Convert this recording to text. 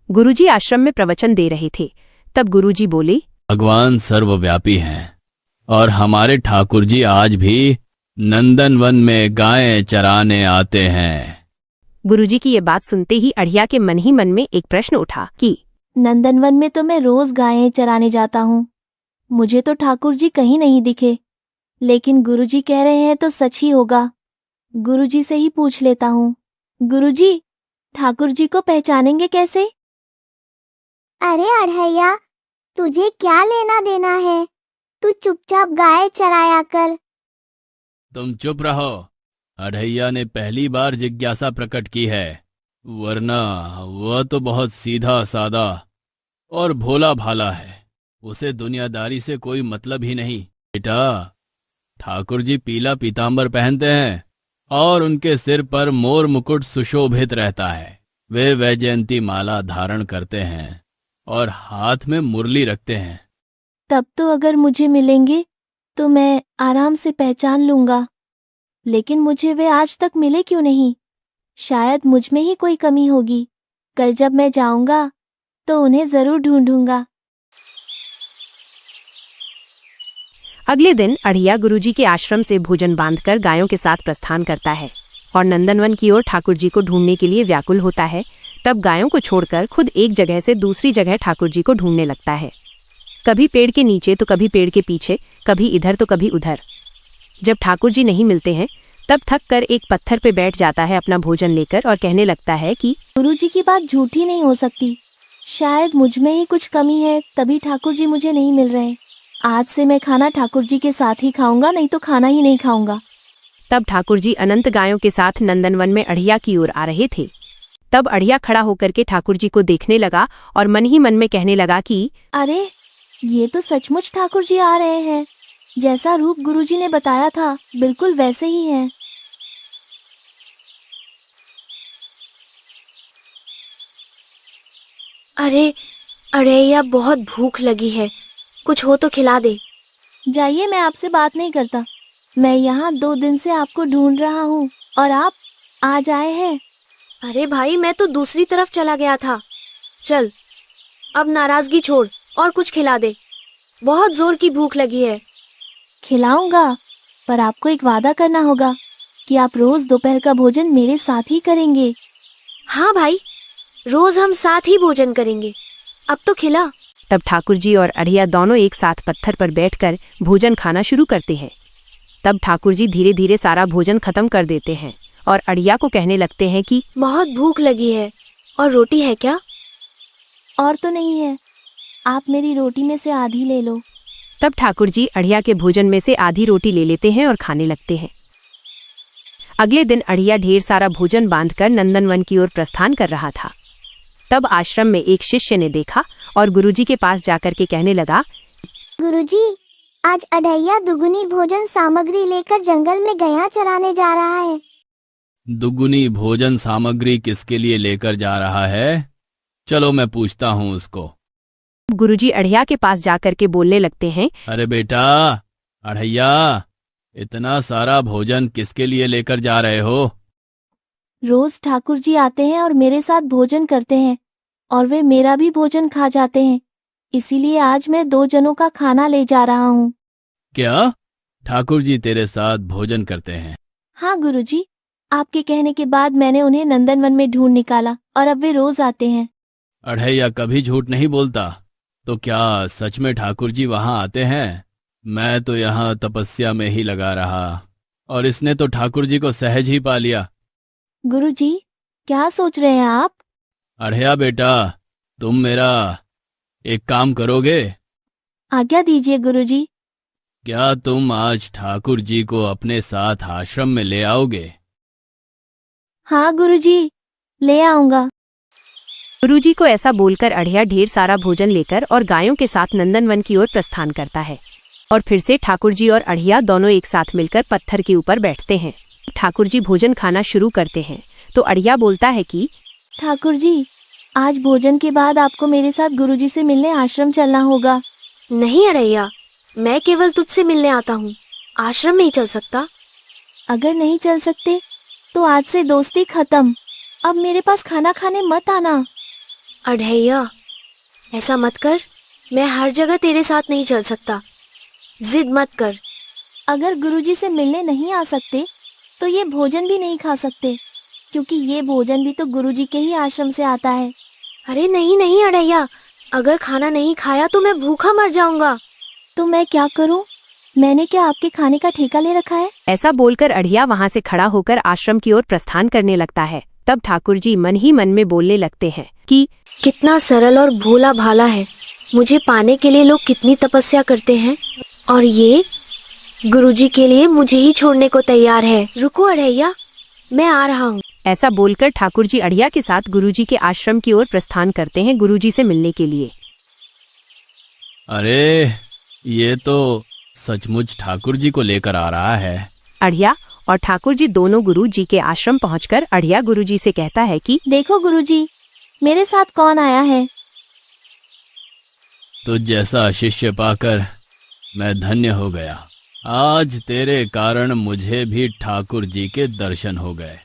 गुरुजी आश्रम में प्रवचन दे रहे थे। तब गुरुजी बोले, भगवान सर्वव्यापी हैं और हमारे ठाकुर जी आज भी नंदनवन में गायें चराने आते हैं। गुरुजी की ये बात सुनते ही अढ़िया के मन ही मन में एक प्रश्न उठा कि नंदनवन में तो मैं रोज गायें चराने जाता हूँ, मुझे तो ठाकुर जी कहीं नहीं दिखे, लेकिन गुरुजी कह रहे हैं तो सच ही होगा। गुरुजी से ही पूछ लेता हूँ। गुरुजी, ठाकुर जी को पहचानेंगे कैसे? अरे अढ़ैया, तुझे क्या लेना देना है? तू चुपचाप गाय चराया कर। तुम चुप रहो। अढ़ैया ने पहली बार जिज्ञासा प्रकट की है, वरना वह तो बहुत सीधा सादा और भोला भाला है। उसे दुनियादारी से कोई मतलब ही नहीं। बेटा, ठाकुर जी पीला पीतांबर पहनते हैं और उनके सिर पर मोर मुकुट सुशोभित रहता है। वे वैजयंती माला धारण करते हैं और हाथ में मुरली रखते हैं। तब तो अगर मुझे मिलेंगे तो मैं आराम से पहचान लूंगा, लेकिन मुझे वे आज तक मिले क्यों नहीं? शायद मुझ में ही कोई कमी होगी। कल जब मैं जाऊंगा तो उन्हें जरूर ढूंढूंगा। अगले दिन अढ़िया गुरुजी के आश्रम से भोजन बांधकर गायों के साथ प्रस्थान करता है और नंदनवन की ओर ठाकुर जी को ढूंढने के लिए व्याकुल होता है। तब गायों को छोड़कर खुद एक जगह से दूसरी जगह ठाकुर जी को ढूंढने लगता है। कभी पेड़ के नीचे तो कभी पेड़ के पीछे, कभी इधर तो कभी उधर। जब ठाकुर जी नहीं मिलते हैं तब थक कर एक पत्थर पे बैठ जाता है अपना भोजन लेकर और कहने लगता है कि गुरुजी की बात झूठी नहीं हो सकती। शायद मुझ में ही कुछ कमी है, तभी ठाकुर जी मुझे नहीं मिल रहे। आज से मैं खाना ठाकुर जी के साथ ही खाऊंगा, नहीं तो खाना ही नहीं खाऊंगा। तब ठाकुर जी अनंत गायों के साथ नंदनवन में अढ़िया की ओर आ रहे थे। तब अढ़िया खड़ा होकर के ठाकुर जी को देखने लगा और मन ही मन में कहने लगा कि अरे, ये तो सचमुच ठाकुर जी आ रहे हैं। जैसा रूप गुरुजी ने बताया था बिल्कुल वैसे ही है। अरे अढ़ैया, बहुत भूख लगी है, कुछ हो तो खिला दे। जाइए, मैं आपसे बात नहीं करता। मैं यहाँ 2 दिन से आपको ढूंढ रहा हूँ और आप आज आए हैं। अरे भाई, मैं तो दूसरी तरफ चला गया था। चल, अब नाराजगी छोड़ और कुछ खिला दे, बहुत जोर की भूख लगी है। खिलाऊंगा, पर आपको एक वादा करना होगा कि आप रोज दोपहर का भोजन मेरे साथ ही करेंगे। हाँ भाई, रोज हम साथ ही भोजन करेंगे। अब तो खिला। तब ठाकुर जी और अढ़िया दोनों एक साथ पत्थर पर बैठकर भोजन खाना शुरू करते हैं। तब ठाकुर जी धीरे धीरे सारा भोजन खत्म कर देते हैं और अढ़िया को कहने लगते हैं कि बहुत भूख लगी है, और रोटी है क्या? और तो नहीं है, आप मेरी रोटी में से आधी ले लो। तब ठाकुर जी अढ़िया के भोजन में से आधी रोटी ले लेते हैं और खाने लगते हैं। अगले दिन अढ़िया ढेर सारा भोजन बांधकर नंदनवन की ओर प्रस्थान कर रहा था। तब आश्रम में एक शिष्य ने देखा और गुरुजी के पास जाकर के कहने लगा, गुरुजी, आज अढ़ैया दुगुनी भोजन सामग्री लेकर जंगल में गया चराने जा रहा है। दुगुनी भोजन सामग्री किसके लिए लेकर जा रहा है? चलो मैं पूछता हूँ उसको। गुरुजी अढ़िया के पास जाकर के बोलने लगते हैं, अरे बेटा अढ़ैया, इतना सारा भोजन किसके लिए लेकर जा रहे हो? रोज ठाकुर जी आते हैं और मेरे साथ भोजन करते हैं और वे मेरा भी भोजन खा जाते हैं, इसीलिए आज मैं 2 जनों का खाना ले जा रहा हूँ। क्या ठाकुर जी तेरे साथ भोजन करते हैं? हाँ गुरुजी, आपके कहने के बाद मैंने उन्हें नंदनवन में ढूंढ निकाला और अब वे रोज आते हैं। अढ़ैया कभी झूठ नहीं बोलता। तो क्या सच में ठाकुर जी वहां आते हैं? मैं तो यहाँ तपस्या में ही लगा रहा और इसने तो ठाकुर जी को सहज ही पा लिया। गुरुजी, क्या सोच रहे हैं आप? अढ़ैया बेटा, तुम मेरा एक काम करोगे? आज्ञा दीजिए गुरुजी। क्या तुम आज ठाकुर जी को अपने साथ आश्रम में ले आओगे? हाँ गुरुजी, ले आऊंगा। गुरुजी को ऐसा बोलकर अढ़िया ढेर सारा भोजन लेकर और गायों के साथ नंदनवन की ओर प्रस्थान करता है और फिर से ठाकुर जी और अढ़िया दोनों एक साथ मिलकर पत्थर के ऊपर बैठते हैं। ठाकुर जी भोजन खाना शुरू करते हैं तो अढ़िया बोलता है कि ठाकुर जी, आज भोजन के बाद आपको मेरे साथ गुरुजी से मिलने आश्रम चलना होगा। नहीं अढ़ैया, मैं केवल तुझसे मिलने आता हूँ, आश्रम नहीं चल सकता। अगर नहीं चल सकते तो आज से दोस्ती खत्म। अब मेरे पास खाना खाने मत आना। अढ़ैया, ऐसा मत कर। मैं हर जगह तेरे साथ नहीं चल सकता। जिद मत कर। अगर गुरुजी से मिलने नहीं आ सकते तो ये भोजन भी नहीं खा सकते, क्योंकि ये भोजन भी तो गुरुजी के ही आश्रम से आता है। अरे नहीं नहीं अढ़ैया, अगर खाना नहीं खाया तो मैं भूखा मर जाऊंगा। तो मैं क्या करूं? मैंने क्या आपके खाने का ठेका ले रखा है? ऐसा बोलकर अढ़िया वहां से खड़ा होकर आश्रम की ओर प्रस्थान करने लगता है। तब ठाकुर जी मन ही मन में बोलने लगते हैं कि कितना सरल और भोला भाला है। मुझे पाने के लिए लोग कितनी तपस्या करते हैं, और ये गुरुजी के लिए मुझे ही छोड़ने को तैयार है। रुको अढ़ैया, मैं आ रहा हूँ। ऐसा बोलकर ठाकुर जी अढ़िया के साथ गुरुजी के आश्रम की ओर प्रस्थान करते हैं गुरुजी से मिलने के लिए। अरे, ये तो सचमुच ठाकुर जी को लेकर आ रहा है। अढ़िया और ठाकुर जी दोनों गुरु जी के आश्रम पहुंचकर अढ़िया गुरुजी से कहता है कि देखो गुरुजी, मेरे साथ कौन आया है। तुझ जैसा शिष्य पाकर मैं धन्य हो गया। आज तेरे कारण मुझे भी ठाकुर जी के दर्शन हो गए।